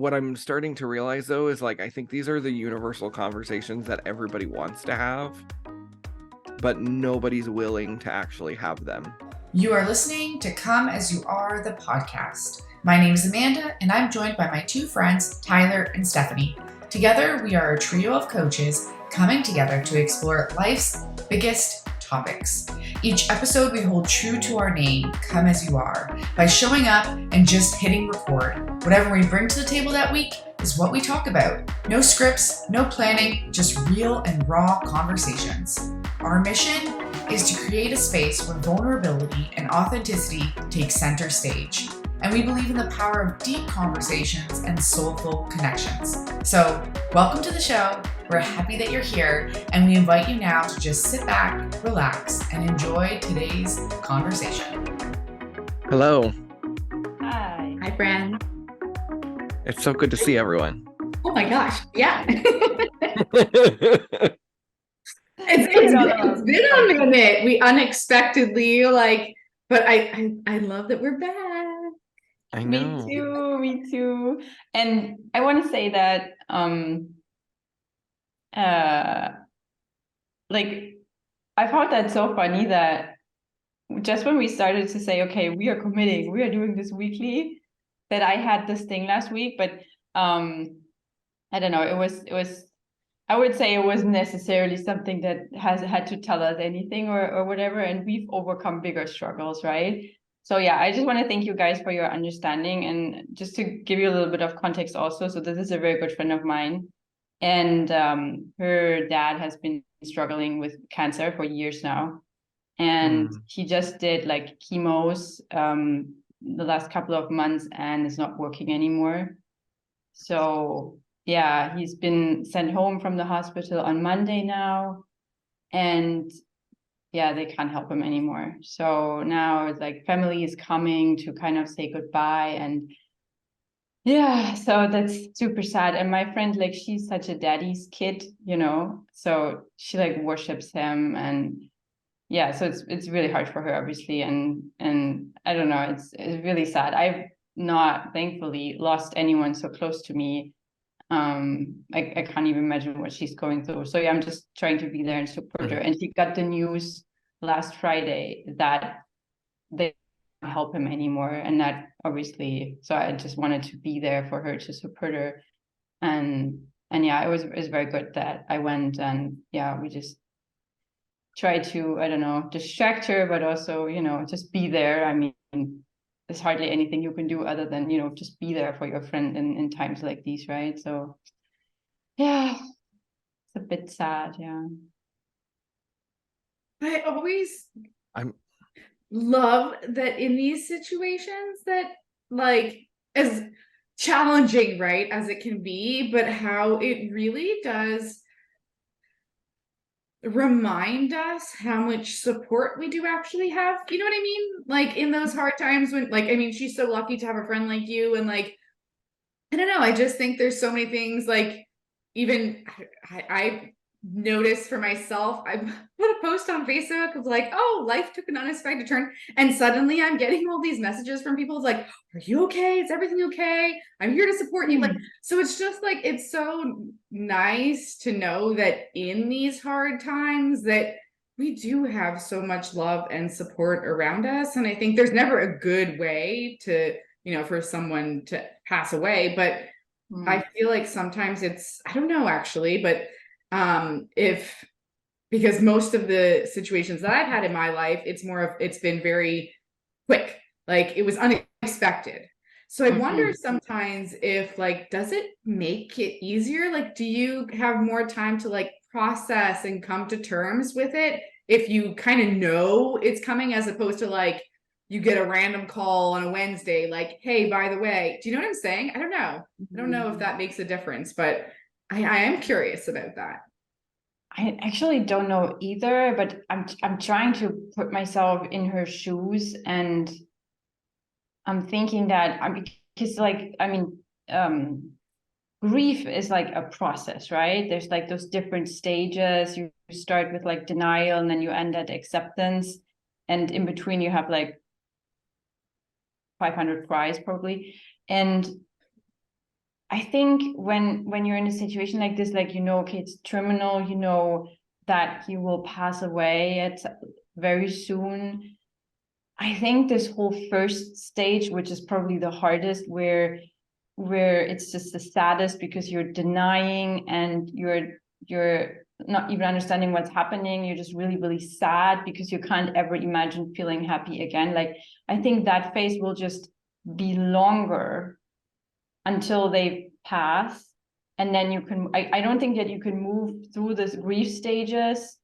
what I'm starting to realize, though, is like I think these are the universal conversations that everybody wants to have, but nobody's willing to actually have them. You are listening to Come As You Are, the podcast. My name is Amanda, and I'm joined by my two friends, Tyler and Stephanie. Together, we are a trio of coaches coming together to explore life's biggest topics. Each episode, we hold true to our name, Come As You Are, by showing up and just hitting record. Whatever we bring to the table that week is what we talk about. No scripts, no planning, just real and raw conversations. Our mission is to create a space where vulnerability and authenticity take center stage. And we believe in the power of deep conversations and soulful connections. So, welcome to the show. We're happy that you're here, and we invite you now to just sit back, relax, and enjoy today's conversation. Hello. Hi. Hi, Fran. It's so good to see everyone. Oh my gosh. Yeah. It's been a minute. We unexpectedly but I love that we're back. I know. Me too. And I want to say that I found that so funny that just when we started to say, okay, we are committing, we are doing this weekly, that I had this thing last week, but I don't know, it was I would say it wasn't necessarily something that has had to tell us anything or whatever, and we've overcome bigger struggles, right? So yeah, I just want to thank you guys for your understanding, and just to give you a little bit of context also. So this is a very good friend of mine, and her dad has been struggling with cancer for years now, and he just did like chemos the last couple of months and it's not working anymore. So yeah, he's been sent home from the hospital on Monday now, and yeah, they can't help him anymore. So now it's like family is coming to kind of say goodbye, and yeah, so that's super sad. And my friend, like, she's such a daddy's kid, so she like worships him, and yeah, so it's really hard for her, obviously, and I don't know, it's really sad. I've not, thankfully, lost anyone so close to me. I can't even imagine what she's going through. So yeah, I'm just trying to be there and support her. And she got the news last Friday that they can't help him anymore, and that obviously, so I just wanted to be there for her, to support her, and yeah, it was very good that I went, and yeah, we just try to, I don't know, distract her, but also, just be there. I mean, there's hardly anything you can do other than, just be there for your friend in times like these, right? So yeah, it's a bit sad. Yeah. I always I'm love that in these situations that, like, as challenging, right, as it can be, but how it really does remind us how much support we do actually have. You know what I mean? Like, in those hard times when, like, I mean, she's so lucky to have a friend like you, and like, I don't know, I just think there's so many things, like, even I noticed for myself, I put a post on Facebook of like, oh, life took an unexpected turn, and suddenly I'm getting all these messages from people. It's like, are you okay? Is everything okay? I'm here to support you. Like, so it's just like, it's so nice to know that in these hard times that we do have so much love and support around us. And I think there's never a good way to, for someone to pass away, but I feel like sometimes it's, I don't know actually, but because most of the situations that I've had in my life, it's been very quick, like it was unexpected. So I wonder sometimes if, like, does it make it easier? Like, do you have more time to like process and come to terms with it if you kind of know it's coming, as opposed to like, you get a random call on a Wednesday, like, hey, by the way, do you know what I'm saying? I don't know. I don't know if that makes a difference, but I am curious about that. I actually don't know either, but I'm trying to put myself in her shoes, and I'm thinking that because, like, I mean, grief is like a process, right? There's like those different stages. You start with like denial, and then you end at acceptance, and in between you have like 500 cries probably. And I think when you're in a situation like this, like, okay, it's terminal, that he will pass away at very soon. I think this whole first stage, which is probably the hardest, where it's just the saddest because you're denying and you're not even understanding what's happening. You're just really, really sad because you can't ever imagine feeling happy again. Like, I think that phase will just be longer until they pass. And then I don't think that you can move through this grief stages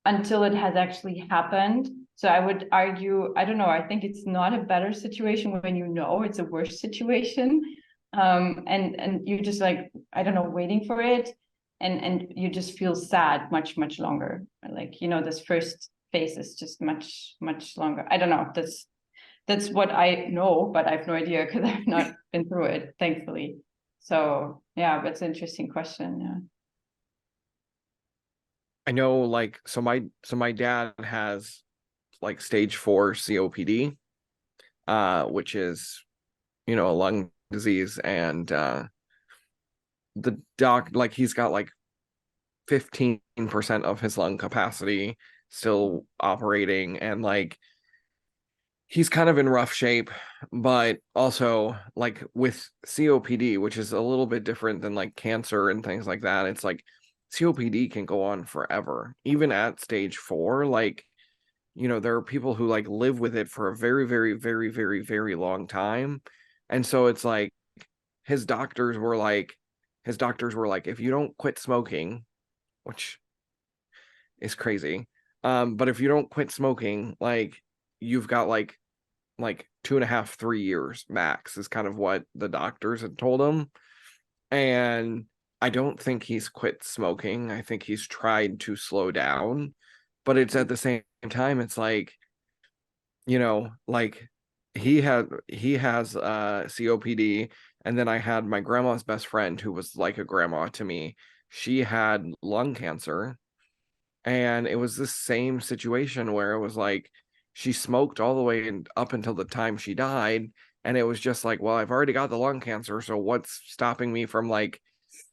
until it has actually happened. So I would argue, I don't know, I think it's not a better situation when it's a worse situation. And you're just like, I don't know, waiting for it. And you just feel sad much, much longer. Like, this first phase is just much, much longer. I don't know. That's what I know, but I have no idea because I've not been through it, thankfully. So yeah, that's an interesting question. Yeah. I know, like, so my dad has like stage 4 COPD, which is, a lung disease, and the doc, like, he's got like 15% of his lung capacity still operating, and like he's kind of in rough shape. But also, like, with COPD, which is a little bit different than like cancer and things like that, it's like COPD can go on forever, even at stage 4. Like, there are people who like live with it for a very, very, very, very, very long time. And so it's like his doctors were like, if you don't quit smoking, which is crazy, but if you don't quit smoking, like, you've got like 2.5, 3 years max, is kind of what the doctors had told him. And I don't think he's quit smoking. I think he's tried to slow down, but it's at the same time, it's like, like he has COPD. And then I had my grandma's best friend, who was like a grandma to me. She had lung cancer, and it was the same situation where it was like she smoked all the way up until the time she died. And it was just like, well, I've already got the lung cancer, so what's stopping me from, like,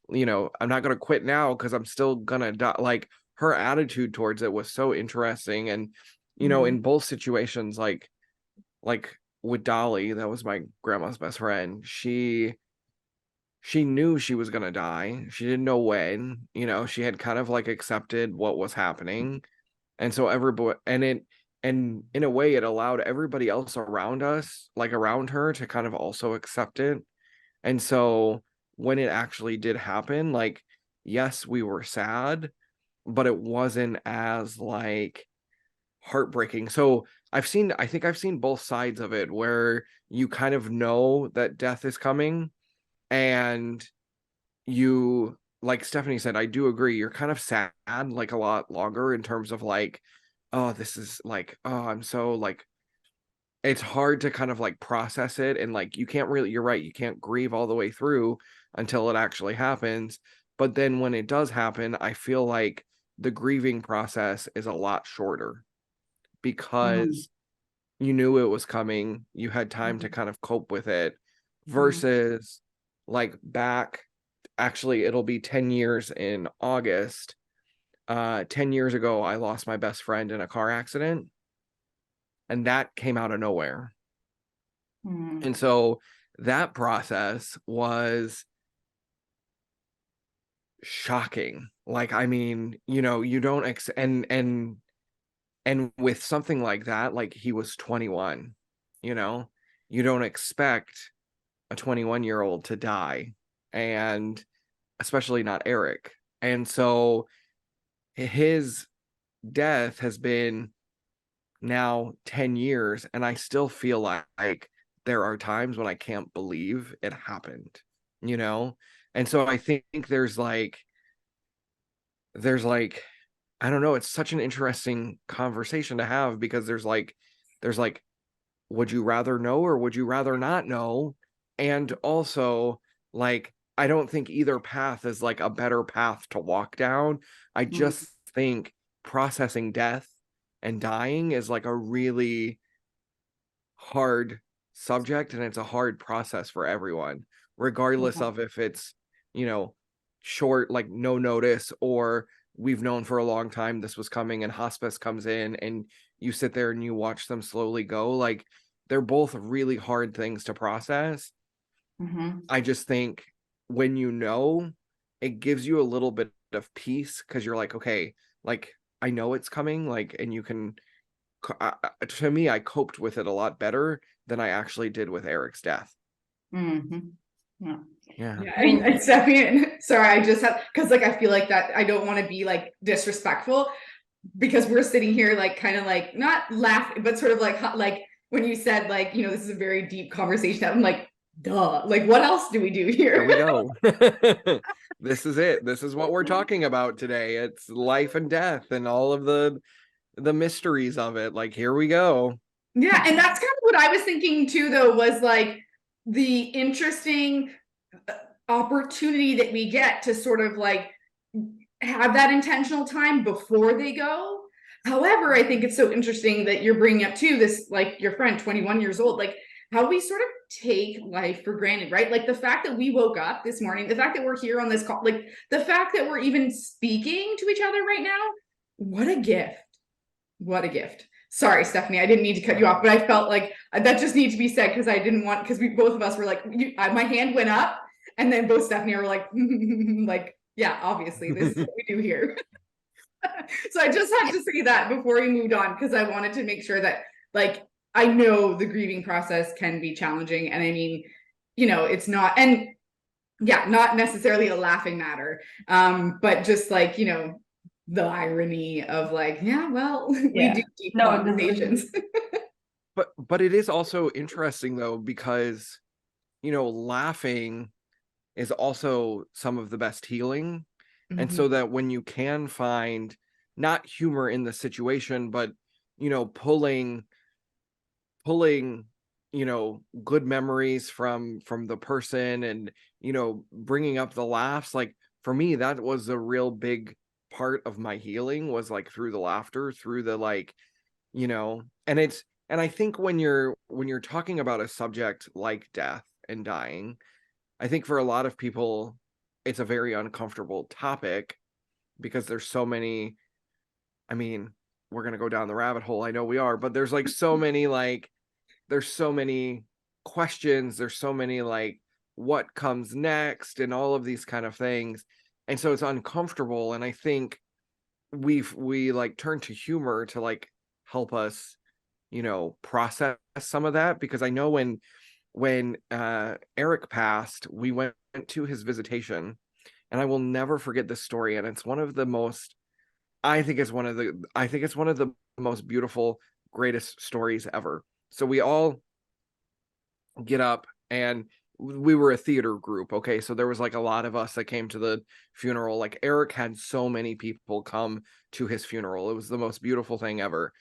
I'm not going to quit now because I'm still gonna die. Like, her attitude towards it was so interesting. And in both situations, like with Dolly, that was my grandma's best friend, she knew she was going to die. She didn't know when. She had kind of like accepted what was happening. And so everybody, and in a way, it allowed everybody else around us, like around her, to kind of also accept it. And so when it actually did happen, like, yes, we were sad, but it wasn't as like heartbreaking. So I think I've seen both sides of it, where you kind of know that death is coming, and you, like Stephanie said, I do agree, you're kind of sad like a lot longer, in terms of like, oh, this is like, oh, I'm so like, it's hard to kind of like process it. And like, you can't really, you're right, you can't grieve all the way through until it actually happens. But then when it does happen, I feel like the grieving process is a lot shorter, because you knew it was coming, you had time to kind of cope with it, versus like back, actually it'll be 10 years in August. 10 years ago, I lost my best friend in a car accident, and that came out of nowhere. And so that process was shocking. Like, I mean, you don't and with something like that, like, he was 21, you don't expect a 21-year-old to die, and especially not Eric. And so his death has been now 10 years, and I still feel like there are times when I can't believe it happened, And so I think there's like, I don't know, it's such an interesting conversation to have, because there's like, would you rather know or would you rather not know? And also, like, I don't think either path is like a better path to walk down. I just think processing death and dying is like a really hard subject, and it's a hard process for everyone. regardless Mhm. of if it's, you know, short, like no notice, or we've known for a long time this was coming and hospice comes in and you sit there and you watch them slowly go. Like, they're both really hard things to process. Mhm. I just think when you know, it gives you a little bit of peace because you're like, okay, like I know it's coming, like, and you can. To me, I coped with it a lot better than I actually did with Eric's death. Mhm. Yeah. Yeah. Yeah, I mean, it's definitely, sorry, I just have, because like I feel like that I don't want to be like disrespectful because we're sitting here like kind of like not laughing, but sort of like when you said like, you know, this is a very deep conversation, I'm like, duh, like what else do we do Here here? we go. This is it. This is what we're talking about today. It's life and death and all of the mysteries of it. Like, here we go. Yeah, and that's kind of what I was thinking too, though, was like the interesting opportunity that we get to sort of like have that intentional time before they go. However, I think it's so interesting that you're bringing up too this, like your friend, 21 years old, like how we sort of take life for granted, right? Like the fact that we woke up this morning, the fact that we're here on this call, like the fact that we're even speaking to each other right now. What a gift. What a gift. Sorry, Stephanie, I didn't need to cut you off, but I felt like that just needs to be said because I didn't want, because we both of us were like, my hand went up, and then both Stephanie were like, like, yeah, obviously, this is what we do here. So I just had to say that before we moved on because I wanted to make sure that, like, I know the grieving process can be challenging, and I mean, you know, it's not, and yeah, not necessarily a laughing matter, but just like, you know, the irony of like, yeah, well, we Yeah. do deep No, conversations. But it is also interesting though, because, you know, laughing is also some of the best healing. And Mhm. so that when you can find not humor in the situation, but, you know, pulling, you know, good memories from the person and, you know, bringing up the laughs, like for me that was a real big part of my healing, was like through the laughter, through the, like, you know. And I think when you're talking about a subject like death and dying, I think for a lot of people it's a very uncomfortable topic because there's so many, I mean, we're going to go down the rabbit hole, I know we are, but there's like so many, like, there's so many questions, there's so many, like, what comes next and all of these kind of things. And so it's uncomfortable, and I think we like turn to humor to like help us, you know, process some of that. Because I know when Eric passed, we went to his visitation, and I will never forget this story, and it's one of the most, I think it's one of the most beautiful, greatest stories ever. So we all get up, and we were a theater group, okay? So there was like a lot of us that came to the funeral. Like, Eric had so many people come to his funeral. It was the most beautiful thing ever.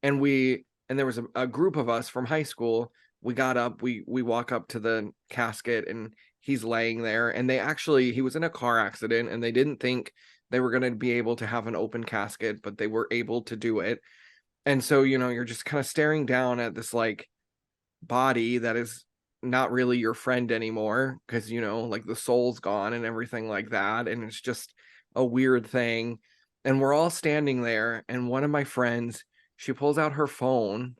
And there was a group of us from high school. We got up, we walk up to the casket, and he's laying there, and he was in a car accident, and they didn't think they were going to be able to have an open casket, but they were able to do it. And so, you know, you're just kind of staring down at this like body that is not really your friend anymore, because, you know, like the soul's gone and everything like that, and it's just a weird thing. And we're all standing there, and one of my friends, she pulls out her phone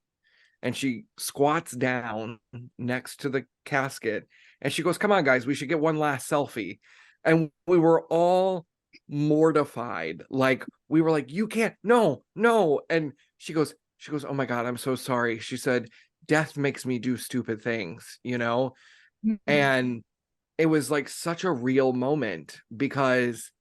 and she squats down next to the casket, and she goes, "Come on guys, we should get one last selfie." And we were all mortified, like we were like, "You can't, no, no." And she goes, "Oh my god, I'm so sorry." She said, "Death makes me do stupid things, you know." And it was like such a real moment, because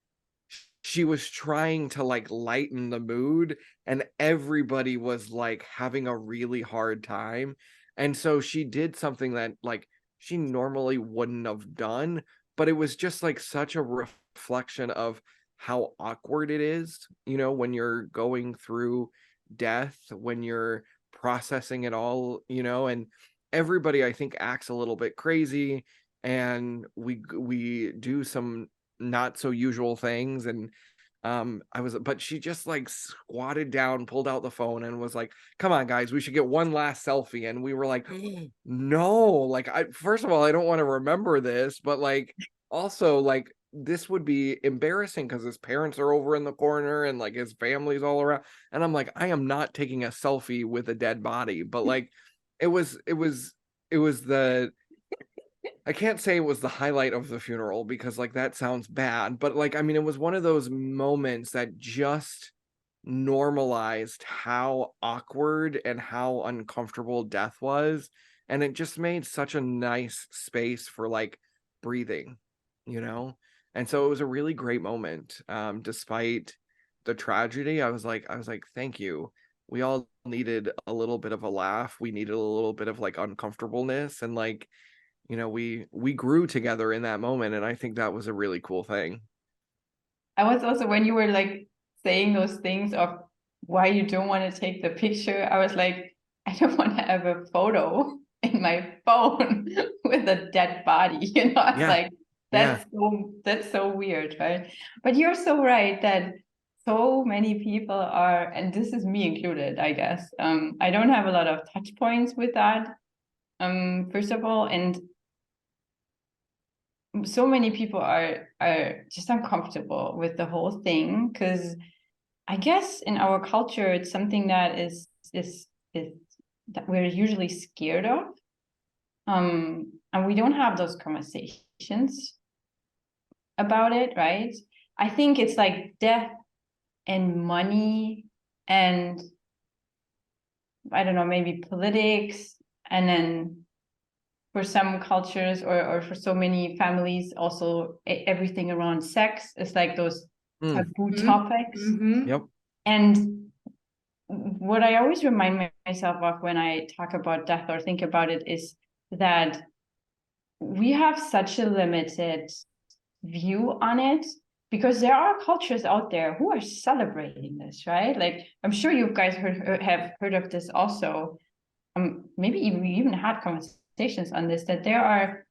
she was trying to like lighten the mood, and everybody was like having a really hard time. And so she did something that like she normally wouldn't have done, but it was just like such a reflection of how awkward it is, you know, when you're going through death, when you're processing it all, you know. And everybody, I think, acts a little bit crazy, and we do some not so usual things. And but she just like squatted down, pulled out the phone and was like, come on guys, we should get one last selfie. And we were like, no, like first of all, I don't want to remember this, but like also like this would be embarrassing because his parents are over in the corner and like his family's all around. And I'm like, I am not taking a selfie with a dead body. But like it was the, I can't say it was the highlight of the funeral because like that sounds bad, but like I mean it was one of those moments that just normalized how awkward and how uncomfortable death was, and it just made such a nice space for like breathing, you know. And so it was a really great moment, despite the tragedy. I was like thank you. We all needed a little bit of a laugh, we needed a little bit of like uncomfortableness, and like, you know, we grew together in that moment, and I think that was a really cool thing. I was also, when you were like saying those things of why you don't want to take the picture, I was like, I don't want to have a photo in my phone with a dead body. You know, it's Yeah, like yeah. that's so weird, right? But you're so right that so many people are, and this is me included, I guess. I don't have a lot of touch points with that. First of all, and so many people are just uncomfortable with the whole thing because I guess in our culture it's something that is that we're usually scared of, and we don't have those conversations about it, right? I think it's like death and money and I don't know, maybe politics, and then for some cultures or for so many families also everything around sex is like those taboo topics. Yep. And what I always remind myself of when I talk about death or think about it is that we have such a limited view on it because there are cultures out there who are celebrating this, right? Like I'm sure you guys have heard of this also. Maybe we even had conversations on this, that there are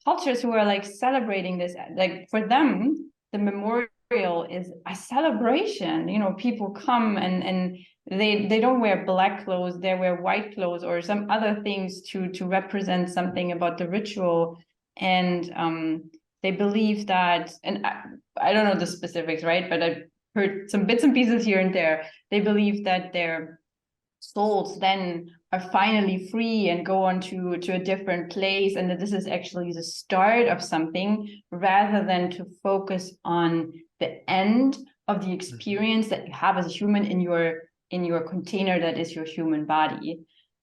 cultures who are like celebrating this, like for them the memorial is a celebration. You know, people come and they don't wear black clothes, they wear white clothes or some other things to represent something about the ritual. And they believe that, and I don't know the specifics, right, but I've heard some bits and pieces here and there. They believe that their souls then are finally free and go on to a different place, and that this is actually the start of something rather than to focus on the end of the experience that you have as a human in your container that is your human body.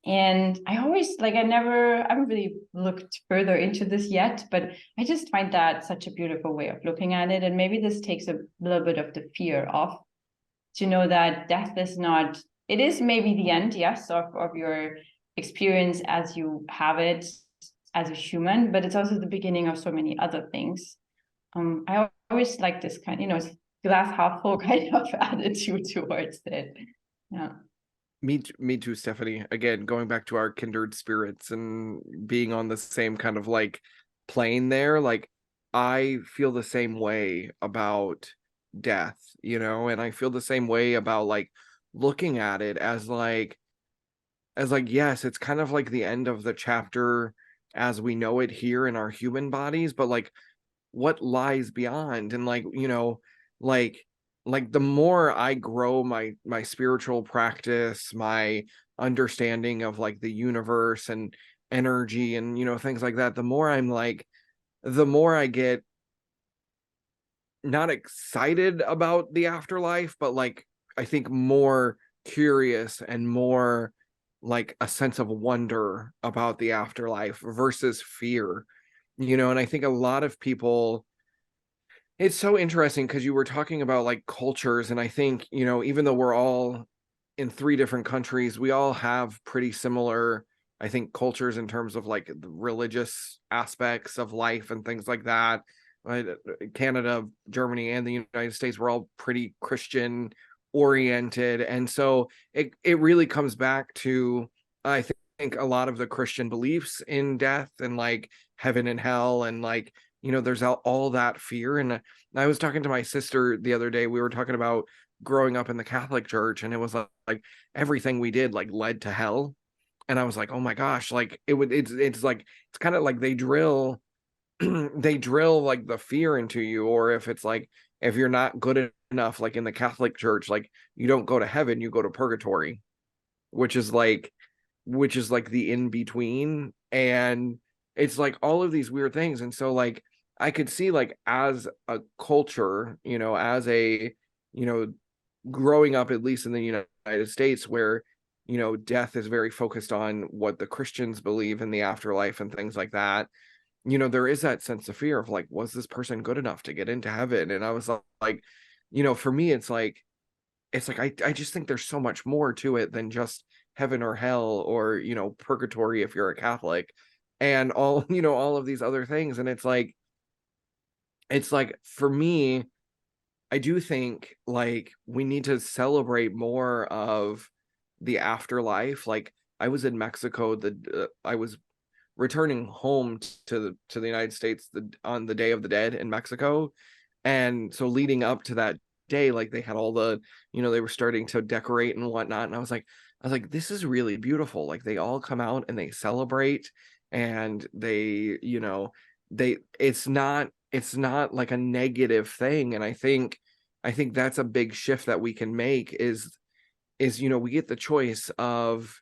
And I always I haven't really looked further into this yet, but I just find that such a beautiful way of looking at it. And maybe this takes a little bit of the fear off, to know that death is not, it is maybe the end, yes, of your experience as you have it as a human, but it's also the beginning of so many other things. I always like this kind, glass half full kind of attitude towards it. Yeah. Me too, Stephanie. Again, going back to our kindred spirits and being on the same kind of like plane there, like I feel the same way about death, you know, and I feel the same way about like looking at it as like yes, it's kind of like the end of the chapter as we know it here in our human bodies, but like what lies beyond. And like, you know, like the more I grow my spiritual practice, my understanding of like the universe and energy and, you know, things like that, the more I'm like, the more I get not excited about the afterlife, but like I think more curious and more like a sense of wonder about the afterlife versus fear, you know. And I think a lot of people, it's so interesting because you were talking about like cultures, and I think, you know, even though we're all in 3 different countries, we all have pretty similar, I think, cultures in terms of like the religious aspects of life and things like that. Right? Canada, Germany, and the United States were all pretty Christian oriented, and so it really comes back to, I think, a lot of the Christian beliefs in death and like heaven and hell, and like, there's all that fear. And I was talking to my sister the other day. We were talking about growing up in the Catholic Church, and it was like everything we did like led to hell. And I was like, oh my gosh, like it's like, it's kind of like they drill they drill like the fear into you. Or if it's like, if you're not good enough, like in the Catholic Church, like you don't go to heaven, you go to purgatory, which is like the in between. And it's like all of these weird things. And so like I could see, like, as a culture, as a, growing up, at least in the United States, where death is very focused on what the Christians believe in the afterlife and things like that. There is that sense of fear of like, was this person good enough to get into heaven? And I was like, for me, it's like I just think there's so much more to it than just heaven or hell, or purgatory if you're a Catholic, and all all of these other things. And it's like for me, I do think like we need to celebrate more of the afterlife. Like I was in Mexico, I was returning home to the United States on the Day of the Dead in Mexico. And so leading up to that day, like they had all the, they were starting to decorate and whatnot. And I was like, this is really beautiful. Like they all come out and they celebrate, and they, it's not like a negative thing. And I think that's a big shift that we can make is, we get the choice of,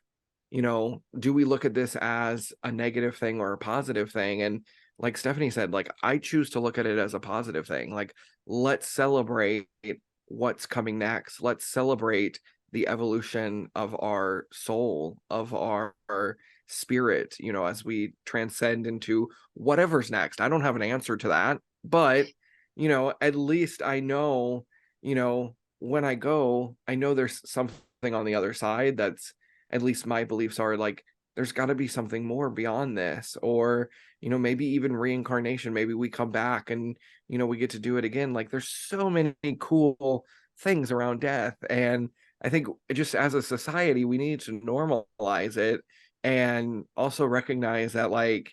do we look at this as a negative thing or a positive thing? And like Stephanie said, like, I choose to look at it as a positive thing. Like, let's celebrate what's coming next. Let's celebrate the evolution of our soul, of our spirit, as we transcend into whatever's next. I don't have an answer to that, but, at least I know, when I go, I know there's something on the other side. That's, at least my beliefs are like, there's got to be something more beyond this. Or maybe even reincarnation. Maybe we come back and we get to do it again. Like there's so many cool things around death. And I think just as a society, we need to normalize it, and also recognize that like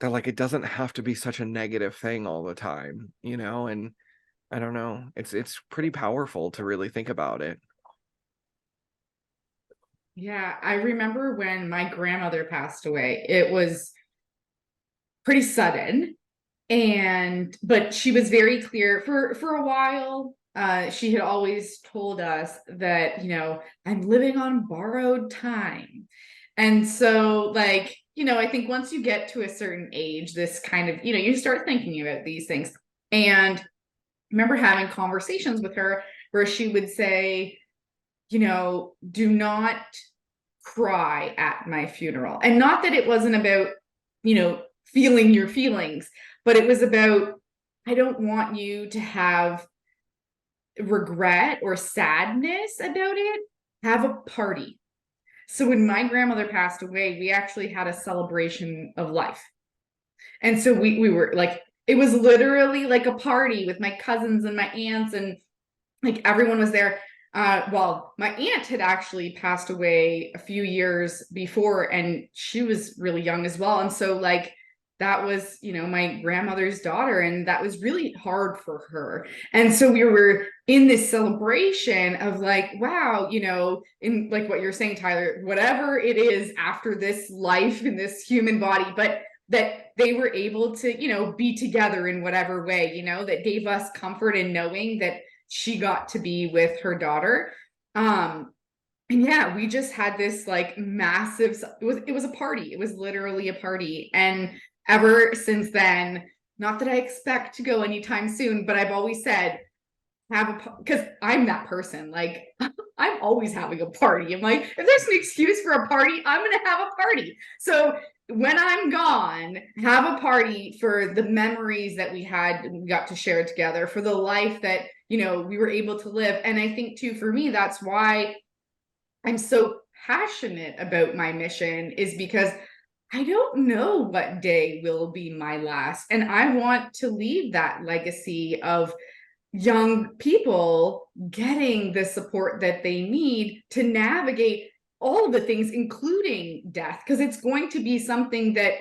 it doesn't have to be such a negative thing all the time, and I don't know, it's pretty powerful to really think about it. Yeah, I remember when my grandmother passed away, it was pretty sudden. But she was very clear for a while. She had always told us that, I'm living on borrowed time. And so like, I think once you get to a certain age, this kind of, you start thinking about these things. And I remember having conversations with her where she would say, do not cry at my funeral. And not that it wasn't about, feeling your feelings, but it was about, I don't want you to have regret or sadness about it. Have a party. So when my grandmother passed away, we actually had a celebration of life. And so we were like, it was literally like a party with my cousins and my aunts, and like everyone was there. Well, my aunt had actually passed away a few years before, and she was really young as well. And so like that was, my grandmother's daughter, and that was really hard for her. And so we were in this celebration of like, wow, in like what you're saying, Tyler, whatever it is after this life in this human body, but that they were able to, be together in whatever way, that gave us comfort in knowing that she got to be with her daughter. And yeah, we just had this like massive, it was a party. It was literally a party. And ever since then, not that I expect to go anytime soon, but I've always said, because I'm that person, like I'm always having a party. I'm like, if there's an excuse for a party, I'm going to have a party. So when I'm gone, have a party for the memories that we got to share together, for the life that, we were able to live. And I think too, for me, that's why I'm so passionate about my mission, is because I don't know what day will be my last. And I want to leave that legacy of young people getting the support that they need to navigate all the things, including death, because it's going to be something that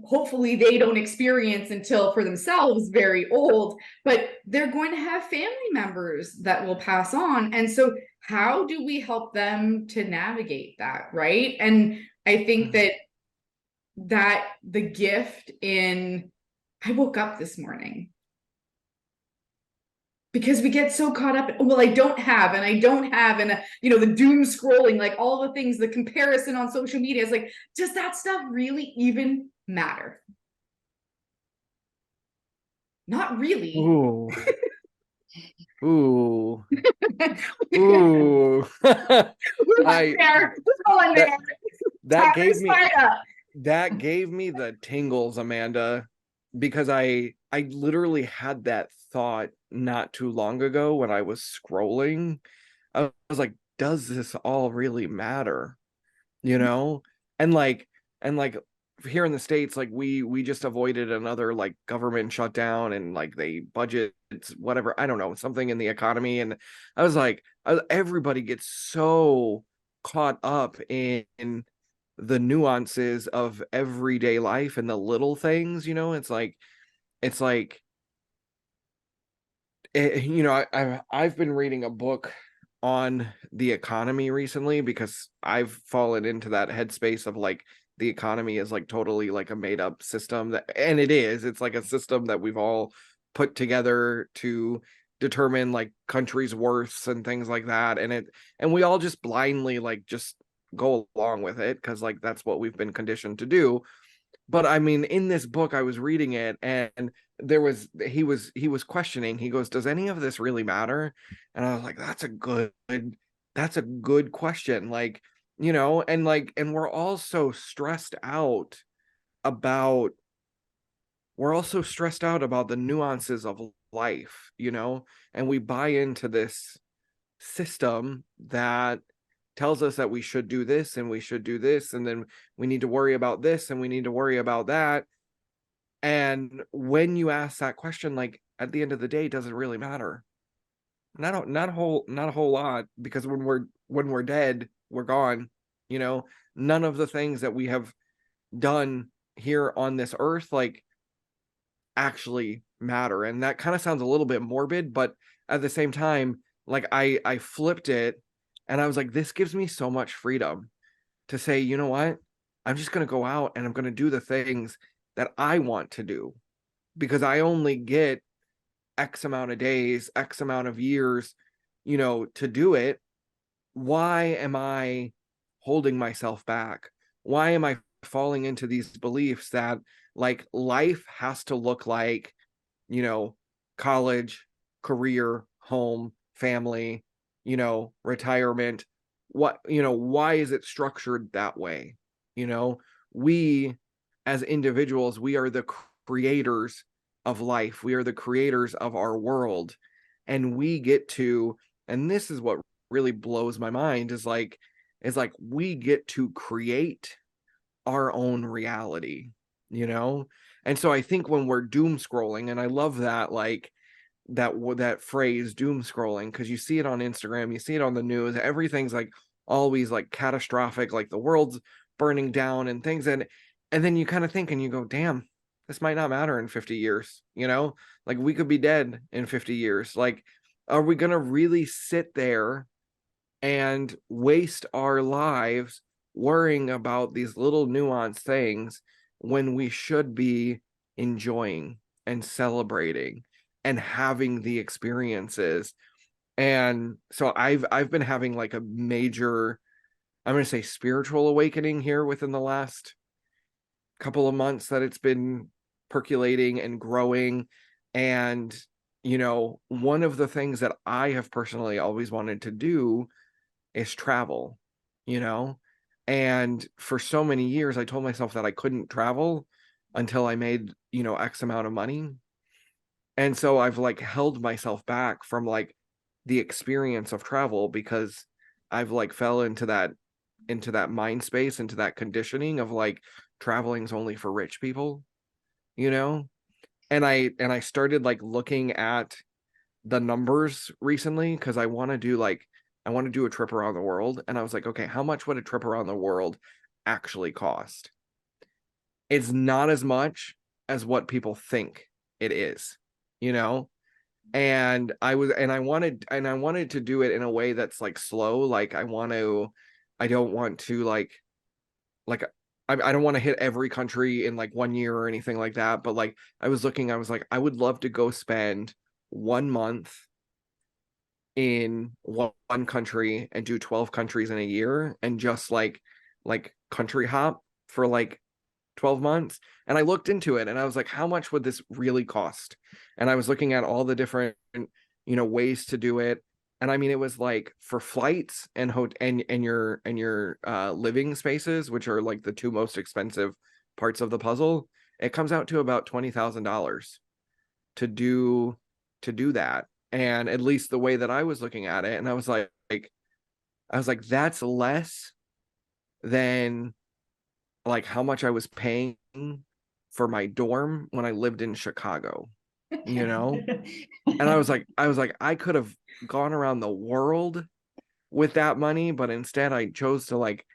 hopefully they don't experience until for themselves very old, but they're going to have family members that will pass on. And so how do we help them to navigate that, right? And I think that the gift in, I woke up this morning because we get so caught up in, well, I don't have, and you know, the doom scrolling, like all the things, the comparison on social media is like, does that stuff really even matter? Not really. Ooh. Ooh. Ooh. That gave me the tingles, Amanda, because I literally had that thought not too long ago when I was scrolling. I was like, does this all really matter? You know? And like here in the States, like we just avoided another like government shutdown, and like they budget whatever, I don't know, something in the economy. And I was like, everybody gets so caught up in the nuances of everyday life and the little things, you know. It's like you know, I've been reading a book on the economy recently because I've fallen into that headspace of like the economy is like totally like a made up system, that, and it's like a system that we've all put together to determine like countries' worths and things like that, and we all just blindly like just go along with it because like that's what we've been conditioned to do. But I mean, in this book, I was reading it, and he was questioning. He goes, "Does any of this really matter?" And I was like, that's a good question." Like, you know, and about we're also stressed out about the nuances of life, you know, and we buy into this system that tells us that we should do this and we should do this, and then we need to worry about this and we need to worry about that. And when you ask that question, like at the end of the day, does it really matter? Not a whole lot, because when we're dead, we're gone. You know, none of the things that we have done here on this earth like actually matter. And that kind of sounds a little bit morbid, but at the same time, like I flipped it, and I was like, this gives me so much freedom to say, you know what? I'm just going to go out and I'm going to do the things that I want to do, because I only get X amount of days, X amount of years, you know, to do it. Why am I holding myself back? Why am I falling into these beliefs that like life has to look like, you know, college, career, home, family, you know, retirement? What, you know, why is it structured that way? You know, we as individuals, we are the creators of life. We are the creators of our world. And we get to, and this is what really blows my mind, is like we get to create our own reality, you know? And so I think when we're doom scrolling, and I love that, like that phrase doom scrolling, because you see it on Instagram, you see it on the news, everything's like always like catastrophic, like the world's burning down and things. And then you kind of think and you go, damn, this might not matter in 50 years, you know? Like we could be dead in 50 years. Like, are we going to really sit there and waste our lives worrying about these little nuanced things when we should be enjoying and celebrating and having the experiences? And so I've been having like a major, I'm going to say, spiritual awakening here within the last couple of months, that it's been percolating and growing. And you know, one of the things that I have personally always wanted to do is travel, you know? And for so many years, I told myself that I couldn't travel until I made, you know, X amount of money. And so I've like held myself back from like the experience of travel, because I've like fell into that mind space, into that conditioning of like traveling's only for rich people, you know? And I started like looking at the numbers recently, because I want to do a trip around the world. And I was like, okay, how much would a trip around the world actually cost? it's not as much as what people think it is, you know? And I wanted to do it in a way that's like slow. Like I don't want to like I don't want to hit every country in like 1 year or anything like that. But like I was like, I would love to go spend 1 month in one country and do 12 countries in a year and just like country hop for like 12 months. And I looked into it and I was like, how much would this really cost? And I was looking at all the different, ways to do it. And I mean, it was like for flights and your living spaces, which are like the two most expensive parts of the puzzle, it comes out to about $20,000 to do that. And at least the way that I was looking at it, and I was like, that's less than like how much I was paying for my dorm when I lived in Chicago, And I was like, I could have gone around the world with that money, but instead I chose to like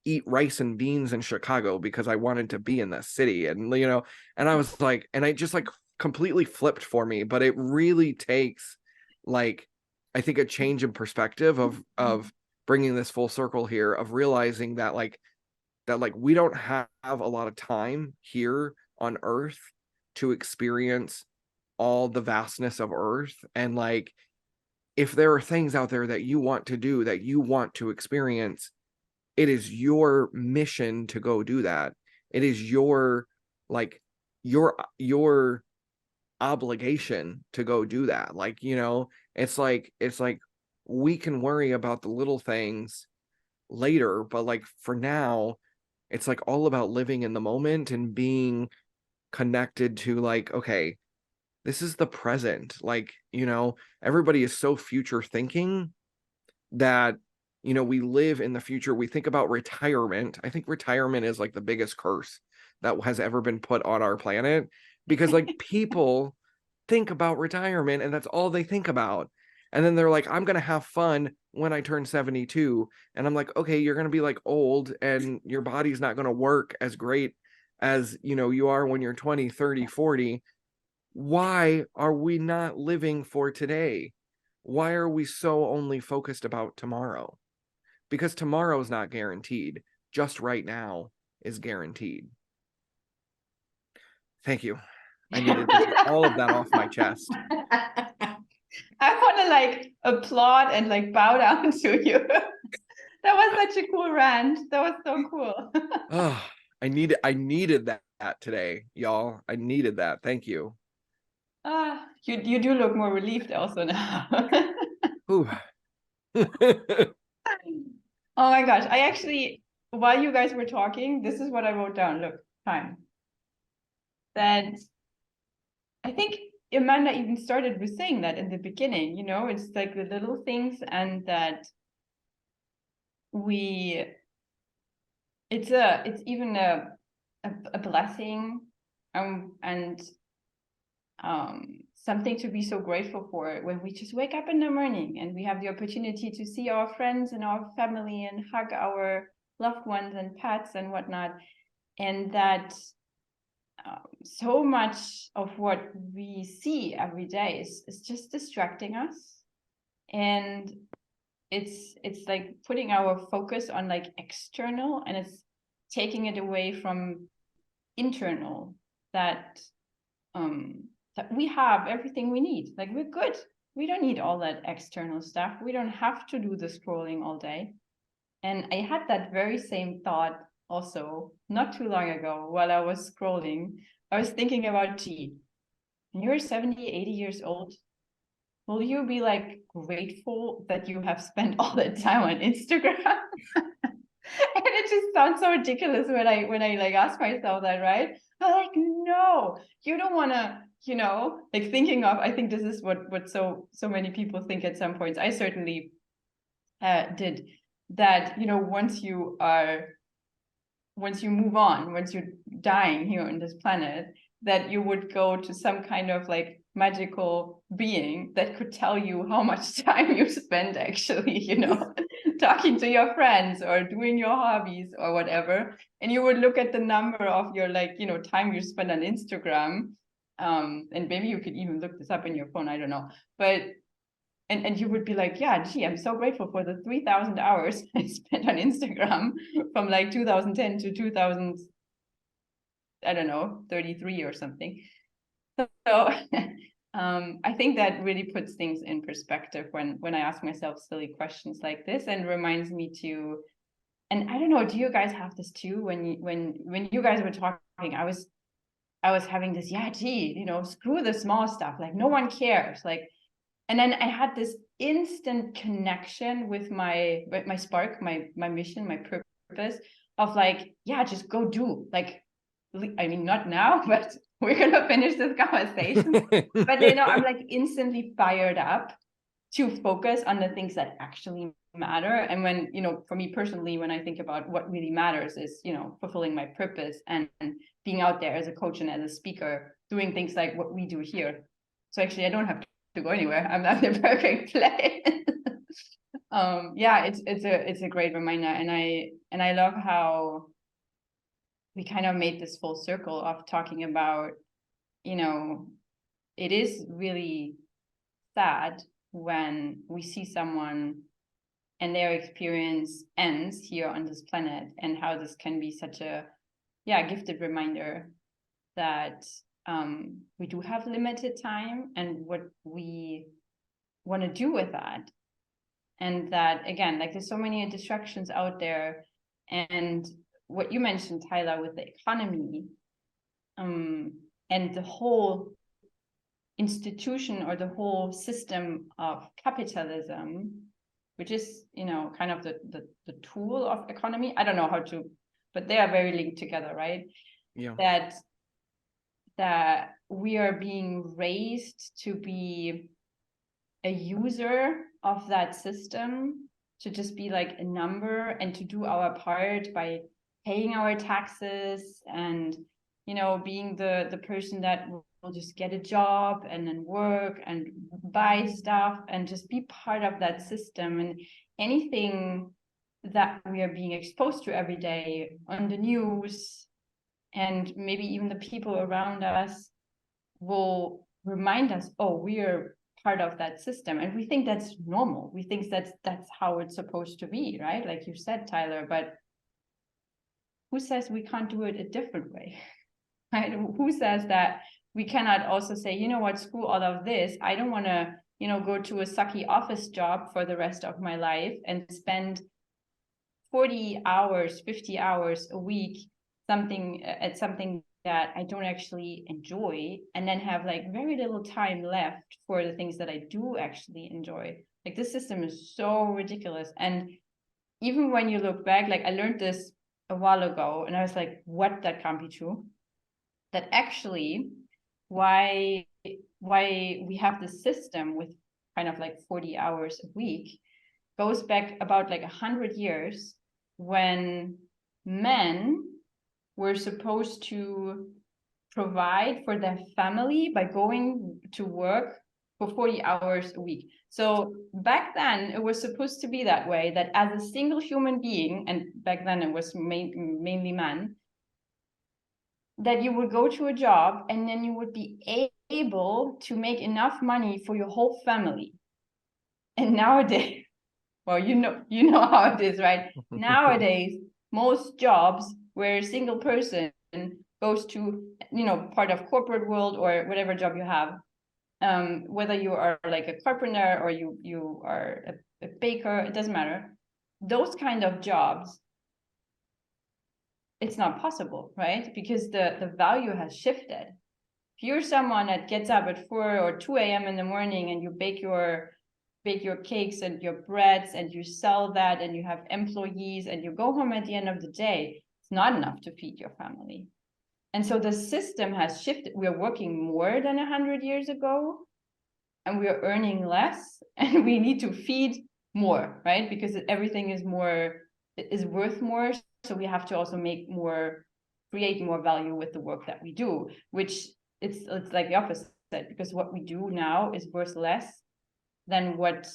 eat rice and beans in Chicago because I wanted to be in the city. And, and I was like, and I just like completely flipped for me, but it really takes like, I think a change in perspective of bringing this full circle here, of realizing that we don't have a lot of time here on Earth to experience all the vastness of Earth. And like, if there are things out there that you want to do, that you want to experience, it is your mission to go do that. It is your obligation to go do that. Like, it's like we can worry about the little things later, but like for now, it's like all about living in the moment and being connected to like, okay, this is the present. Like, everybody is so future thinking that, we live in the future. We think about retirement. I think retirement is like the biggest curse that has ever been put on our planet, because like people think about retirement and that's all they think about. And then they're like, I'm going to have fun when I turn 72. And I'm like, okay, you're going to be like old and your body's not going to work as great as, you are when you're 20, 30, 40. Why are we not living for today? Why are we so only focused about tomorrow? Because tomorrow is not guaranteed. Just right now is guaranteed. Thank you. I needed to get all of that off my chest. I want to like applaud and like bow down to you. That was such a cool rant. That was so cool. Oh, I needed that today, y'all. I needed that. Thank you. You do look more relieved also now. Oh my gosh. I actually, while you guys were talking, this is what I wrote down. Look, time. That I think Amanda even started with saying that in the beginning, it's like the little things, and that it's even a blessing, and something to be so grateful for when we just wake up in the morning and we have the opportunity to see our friends and our family and hug our loved ones and pets and whatnot. And that so much of what we see every day is just distracting us. And it's like putting our focus on like external, and it's taking it away from internal, that we have everything we need. Like, we're good. We don't need all that external stuff. We don't have to do the scrolling all day. And I had that very same thought also not too long ago while I was scrolling. I was thinking about, gee, when you're 70, 80 years old, will you be like grateful that you have spent all that time on Instagram? And it just sounds so ridiculous when I like ask myself that, right? I'm like, no, you don't want to, like thinking of, I think this is what so many people think at some points. I certainly did that, once you move on, once you're dying here on this planet, that you would go to some kind of like magical being that could tell you how much time you spent actually, talking to your friends or doing your hobbies or whatever, and you would look at the number of your time you spend on Instagram, and maybe you could even look this up in your phone, I don't know, but and you would be like, yeah, gee, I'm so grateful for the 3,000 hours I spent on Instagram from like 2010 to 2000, I don't know, 33 or something. So I think that really puts things in perspective when I ask myself silly questions like this, and reminds me to, and I don't know, do you guys have this too? When you guys were talking, I was having this, yeah, gee, screw the small stuff, like no one cares, like, and then I had this instant connection with my spark, my mission, my purpose of like, yeah, just go do, like, I mean, not now, but we're gonna finish this conversation. But I'm like instantly fired up to focus on the things that actually matter. And when, for me personally, when I think about what really matters is, fulfilling my purpose and being out there as a coach and as a speaker, doing things like what we do here. So actually, I don't have to go anywhere. I'm not the perfect place. Yeah, it's a great reminder, and I love how we kind of made this full circle of talking about, it is really sad when we see someone and their experience ends here on this planet, and how this can be such a gifted reminder that we do have limited time and what we want to do with that. And that, again, like, there's so many distractions out there. And what you mentioned, Tyler, with the economy, and the whole institution or the whole system of capitalism, which is, kind of the tool of economy. I don't know how to, but they are very linked together, right? Yeah. That we are being raised to be a user of that system, to just be like a number, and to do our part by paying our taxes and, being the person that will just get a job and then work and buy stuff and just be part of that system. And anything that we are being exposed to every day on the news, and maybe even the people around us, will remind us, oh, we are part of that system, and we think that's normal. We think that's how it's supposed to be, right? Like you said, Tyler, but who says we can't do it a different way? Right? Who says that we cannot also say, you know what, screw all of this. I don't want to, go to a sucky office job for the rest of my life and spend 40 hours, 50 hours a week something that I don't actually enjoy, and then have like very little time left for the things that I do actually enjoy. Like, this system is so ridiculous. And even when you look back, like, I learned this a while ago, and I was like, what, that can't be true. That actually why we have this system with kind of like 40 hours a week goes back about like 100 years, when men were supposed to provide for their family by going to work for 40 hours a week. So back then it was supposed to be that way, that as a single human being, and back then it was mainly men, that you would go to a job and then you would be able to make enough money for your whole family. And nowadays, well, you know how it is, right? Nowadays, most jobs where a single person goes to, part of corporate world or whatever job you have, whether you are like a carpenter or you are a baker, it doesn't matter. Those kind of jobs, it's not possible, right? Because the value has shifted. If you're someone that gets up at 4 or 2 a.m. in the morning and you bake your cakes and your breads and you sell that and you have employees and you go home at the end of the day, it's not enough to feed your family. And so the system has shifted. We're working more than 100 years ago, and we're earning less, and we need to feed more, right? Because everything is worth more. So we have to also create more value with the work that we do, which it's like the opposite, because what we do now is worth less than what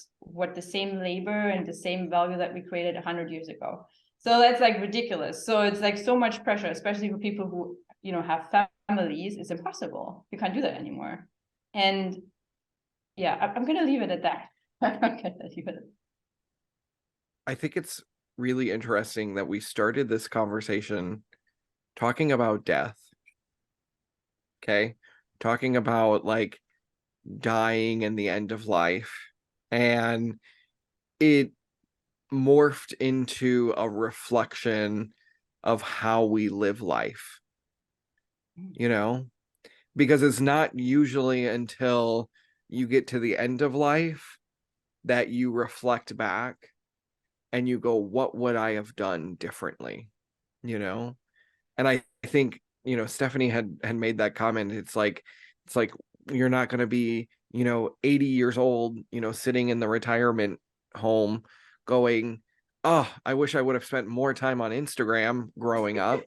the same labor and the same value that we created 100 years ago. So that's like ridiculous. So it's like so much pressure, especially for people who, have families. It's impossible. You can't do that anymore. And yeah, I'm going to leave it at that. I think it's really interesting that we started this conversation talking about death. Okay. Talking about like dying and the end of life. And it morphed into a reflection of how we live life, because it's not usually until you get to the end of life that you reflect back and you go, what would I have done differently? And I think, Stephanie had made that comment. It's like you're not going to be, 80 years old, sitting in the retirement home going, oh, I wish I would have spent more time on Instagram growing up.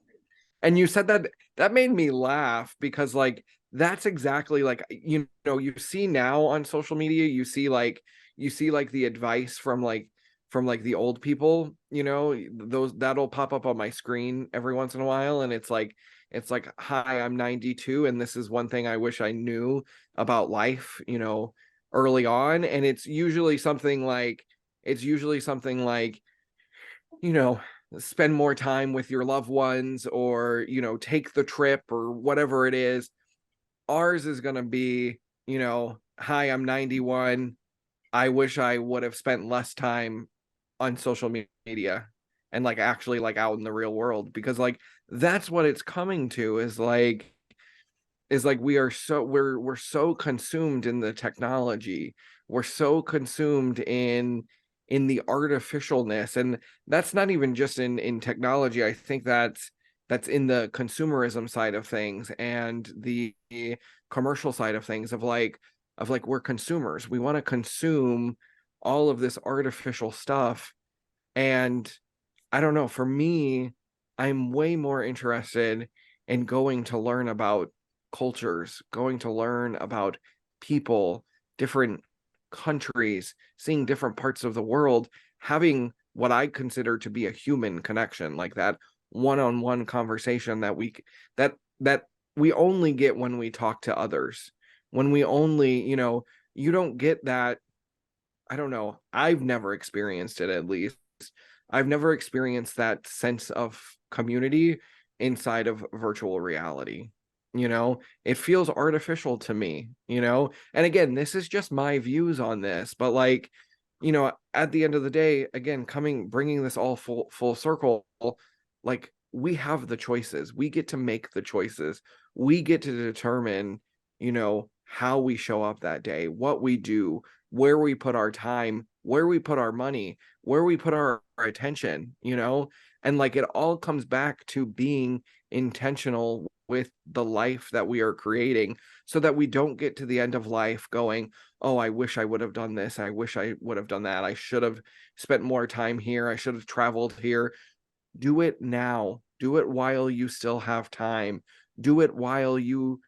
And you said that made me laugh, because like that's exactly like, you see now on social media, you see like the advice from the old people, those that'll pop up on my screen every once in a while, and it's like, hi, I'm 92 and this is one thing I wish I knew about life, early on. And it's usually something like spend more time with your loved ones, or take the trip, or whatever it is. Ours is going to be, hi, I'm 91, I wish I would have spent less time on social media and like actually like out in the real world, because like that's what it's coming to, is like we're so consumed in the technology, we're so consumed in the artificialness. And that's not even just in technology. I think that's in the consumerism side of things and the commercial side of things, of like we're consumers, we want to consume all of this artificial stuff. And I don't know, for me, I'm way more interested in going to learn about cultures, going to learn about people, different countries, seeing different parts of the world, having what I consider to be a human connection, like that one-on-one conversation that we only get when we talk to others. When we only, you don't get that. I don't know. I've never experienced it, at least. I've never experienced that sense of community inside of virtual reality. It feels artificial to me, and again, this is just my views on this, but like, at the end of the day, again, bringing this all full circle, like we have the choices, we get to make the choices, we get to determine, how we show up that day, what we do, where we put our time, where we put our money, where we put our attention, and like it all comes back to being intentional with the life that we are creating, so that we don't get to the end of life going, oh, I wish I would have done this, I wish I would have done that, I should have spent more time here, I should have traveled here. Do it now. Do it while you still have time. Do it while you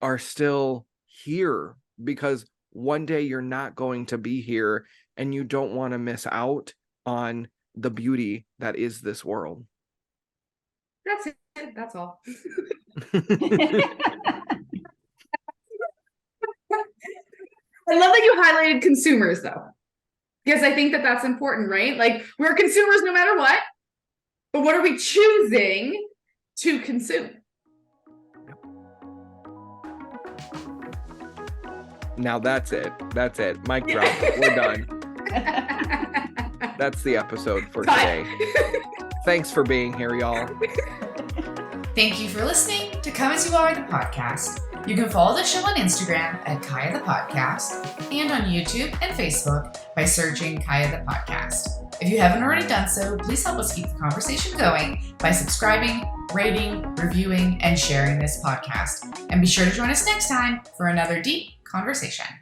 are still here, because one day you're not going to be here, and you don't want to miss out on the beauty that is this world. That's it. That's all. I love that you highlighted consumers, though, because I think that that's important, right? Like, we're consumers no matter what, but what are we choosing to consume? Now that's it. Mic drop. We're done. That's the episode for today. Thanks for being here, y'all. Thank you for listening to Come As You Are, the podcast. You can follow the show on Instagram at Kaya the Podcast, and on YouTube and Facebook by searching Kaya the Podcast. If you haven't already done so, please help us keep the conversation going by subscribing, rating, reviewing, and sharing this podcast. And be sure to join us next time for another deep conversation.